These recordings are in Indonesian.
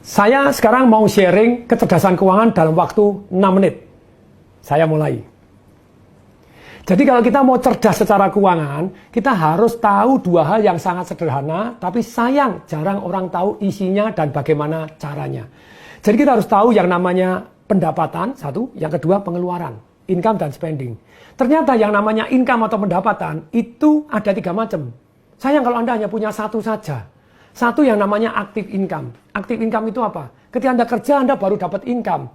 Saya sekarang mau sharing kecerdasan keuangan dalam waktu 6 menit. Saya mulai. Jadi kalau kita mau cerdas secara keuangan, kita harus tahu dua hal yang sangat sederhana, tapi sayang jarang orang tahu isinya dan bagaimana caranya. Jadi kita harus tahu yang namanya pendapatan, satu, yang kedua pengeluaran, income dan spending. Ternyata yang namanya income atau pendapatan itu ada 3 macam. Sayang kalau Anda hanya punya satu saja. Satu yang namanya active income. Active income itu apa? Ketika Anda kerja, Anda baru dapat income.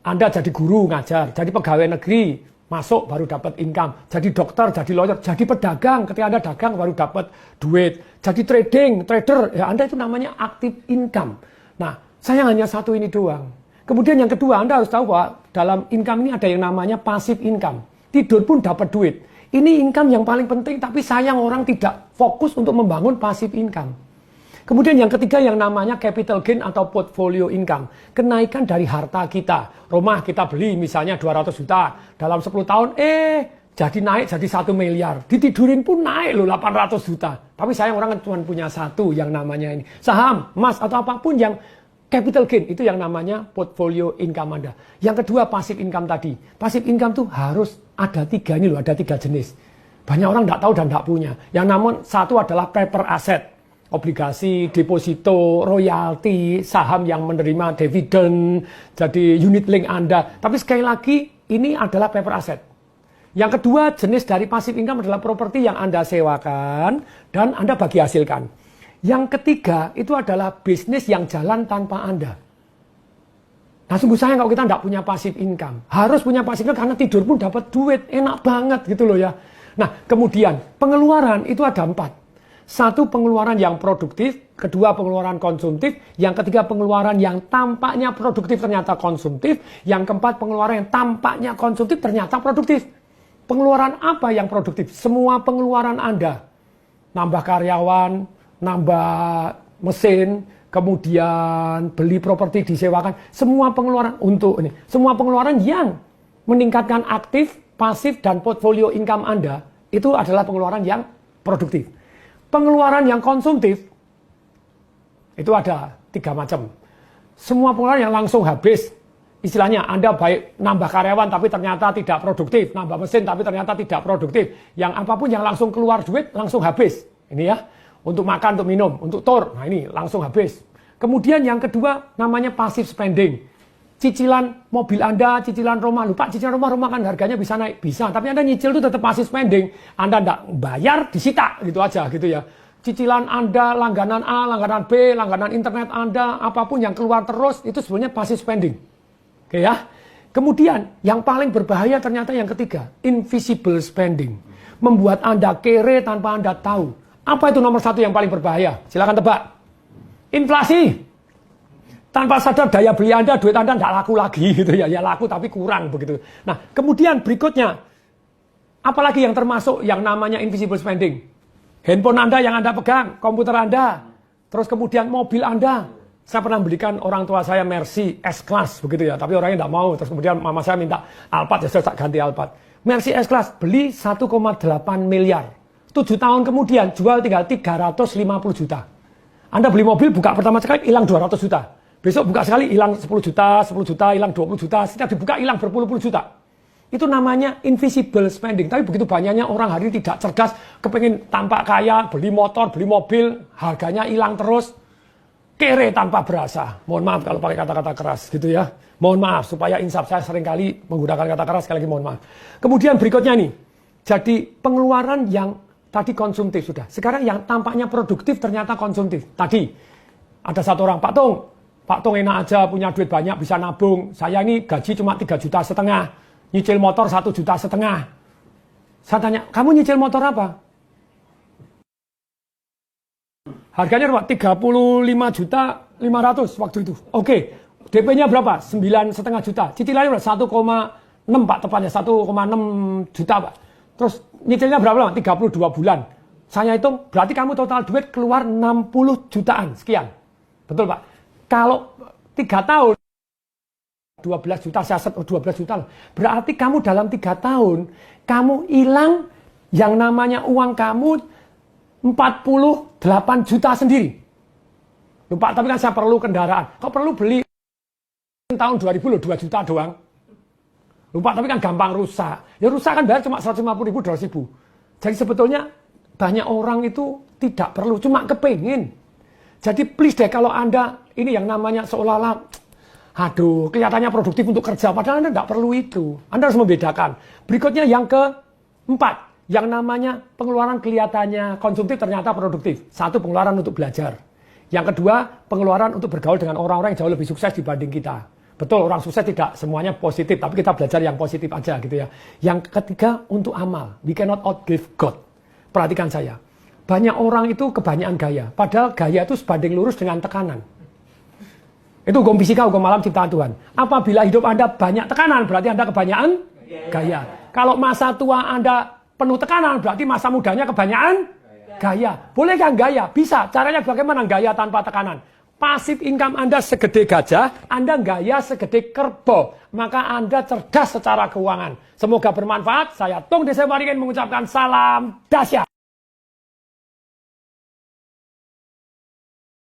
Anda jadi guru ngajar, jadi pegawai negeri, masuk baru dapat income. Jadi dokter, jadi lawyer, jadi pedagang. Ketika Anda dagang baru dapat duit. Jadi trader, ya Anda itu namanya active income. Nah, sayang hanya satu ini doang. Kemudian yang kedua, Anda harus tahu bahwa dalam income ini ada yang namanya passive income. Tidur pun dapat duit. Ini income yang paling penting, tapi sayang orang tidak fokus untuk membangun passive income. Kemudian yang ketiga yang namanya capital gain atau portfolio income. Kenaikan dari harta kita. Rumah kita beli misalnya 200 juta. Dalam 10 tahun, jadi naik jadi 1 miliar. Ditidurin pun naik loh 800 juta. Tapi sayang orang kan cuma punya satu yang namanya ini. Saham, emas atau apapun yang capital gain. Itu yang namanya portfolio income Anda. Yang kedua passive income tadi. Passive income tuh harus ada 3 ini loh, ada 3 jenis. Banyak orang tidak tahu dan tidak punya. Yang namun satu adalah paper asset. Obligasi, deposito, royalti, saham yang menerima dividen, jadi unit link Anda. Tapi sekali lagi, ini adalah paper asset. Yang kedua, jenis dari passive income adalah properti yang Anda sewakan dan Anda bagi hasilkan. Yang ketiga, itu adalah bisnis yang jalan tanpa Anda. Nah, sungguh sayang kalau kita tidak punya passive income. Harus punya passive income karena tidur pun dapat duit. Enak banget gitu loh ya. Nah, kemudian pengeluaran itu ada 4. Satu, pengeluaran yang produktif. Kedua, pengeluaran konsumtif. Yang ketiga, pengeluaran yang tampaknya produktif ternyata konsumtif. Yang keempat, pengeluaran yang tampaknya konsumtif ternyata produktif. Pengeluaran apa yang produktif? Semua pengeluaran Anda. Nambah karyawan, nambah mesin, kemudian beli properti disewakan. Semua pengeluaran untuk ini. Semua pengeluaran yang meningkatkan aktif, pasif, dan portfolio income Anda. Itu adalah pengeluaran yang produktif. Pengeluaran yang konsumtif, itu ada 3 macam. Semua pengeluaran yang langsung habis. Istilahnya, Anda baik nambah karyawan tapi ternyata tidak produktif. Nambah mesin tapi ternyata tidak produktif. Yang apapun yang langsung keluar duit, langsung habis. Ini ya, untuk makan, untuk minum, untuk tour. Nah ini, langsung habis. Kemudian yang kedua, namanya passive spending. Cicilan mobil Anda, cicilan rumah. Lupa, cicilan rumah kan harganya bisa naik. Bisa, tapi Anda nyicil itu tetap passive spending. Anda tidak bayar, disita. Gitu aja, gitu ya. Cicilan Anda, langganan A, langganan B, langganan internet Anda, apapun yang keluar terus, itu sebenarnya passive spending. Oke ya. Kemudian, yang paling berbahaya ternyata yang ketiga. Invisible spending. Membuat Anda kere tanpa Anda tahu. Apa itu nomor 1 yang paling berbahaya? Silakan tebak. Inflasi. Tanpa sadar daya beli Anda, duit Anda tidak laku lagi gitu ya. Ya laku tapi kurang begitu. Nah, kemudian berikutnya, apalagi yang termasuk yang namanya invisible spending? Handphone Anda yang Anda pegang, komputer Anda, terus kemudian mobil Anda. Saya pernah belikan orang tua saya Mercy S-Class begitu ya, tapi orangnya tidak mau. Terus kemudian mama saya minta Alphard, ya saya ganti Alphard. Mercy S-Class beli 1,8 miliar. 7 tahun kemudian jual tinggal 350 juta. Anda beli mobil, buka pertama sekali hilang 200 juta. Besok buka sekali hilang 10 juta, hilang 20 juta, setiap dibuka hilang berpuluh-puluh juta. Itu namanya invisible spending. Tapi begitu banyaknya orang hari ini tidak cerdas, kepengen tampak kaya, beli motor, beli mobil, harganya hilang terus. Kere tanpa berasa. Mohon maaf kalau pakai kata-kata keras gitu ya. Mohon maaf supaya insaf, saya seringkali menggunakan kata keras, sekali lagi mohon maaf. Kemudian berikutnya nih. Jadi pengeluaran yang tadi konsumtif sudah. Sekarang yang tampaknya produktif ternyata konsumtif. Tadi ada satu orang, Pak Tung enak aja punya duit banyak bisa nabung. Saya ini gaji cuma 3,5 juta. Nyicil motor 1,5 juta. Saya tanya, kamu nyicil motor apa? Harganya berapa? 35.500.000 waktu itu. Oke, DP-nya berapa? 9,5 juta. Cicilannya berapa? 1,6 Pak tepatnya, 1,6 juta Pak. Terus nyicilnya berapa lama? 32 bulan. Saya hitung, berarti kamu total duit keluar 60 jutaan, sekian. Betul Pak? Kalau 3 tahun, 12 juta, saya set 12 juta loh. Berarti kamu dalam 3 tahun, kamu hilang yang namanya uang kamu 48 juta sendiri. Lupa, tapi kan saya perlu kendaraan. Kok perlu beli tahun 2000 loh, 2 juta doang. Lupa, tapi kan gampang rusak. Ya rusak kan bayar cuma 150.000, 200.000. Jadi sebetulnya banyak orang itu tidak perlu, cuma kepingin. Jadi please deh, kalau Anda ini yang namanya seolah-olah, aduh, kelihatannya produktif untuk kerja, padahal Anda tidak perlu itu. Anda harus membedakan. Berikutnya yang keempat, yang namanya pengeluaran kelihatannya konsumtif ternyata produktif. Satu, pengeluaran untuk belajar. Yang kedua, pengeluaran untuk bergaul dengan orang-orang yang jauh lebih sukses dibanding kita. Betul, orang sukses tidak semuanya positif, tapi kita belajar yang positif aja gitu ya. Yang ketiga, untuk amal. We cannot outgive God. Perhatikan saya. Banyak orang itu kebanyakan gaya. Padahal gaya itu sebanding lurus dengan tekanan. Itu hukum fisika, hukum alam ciptaan Tuhan. Apabila hidup Anda banyak tekanan, berarti Anda kebanyakan gaya. Kalau masa tua Anda penuh tekanan, berarti masa mudanya kebanyakan gaya. Boleh kan gaya? Bisa. Caranya bagaimana gaya tanpa tekanan? Pasif income Anda segede gajah, Anda gaya segede kerbau. Maka Anda cerdas secara keuangan. Semoga bermanfaat. Saya Tung Desa Waringin mengucapkan salam dahsyat.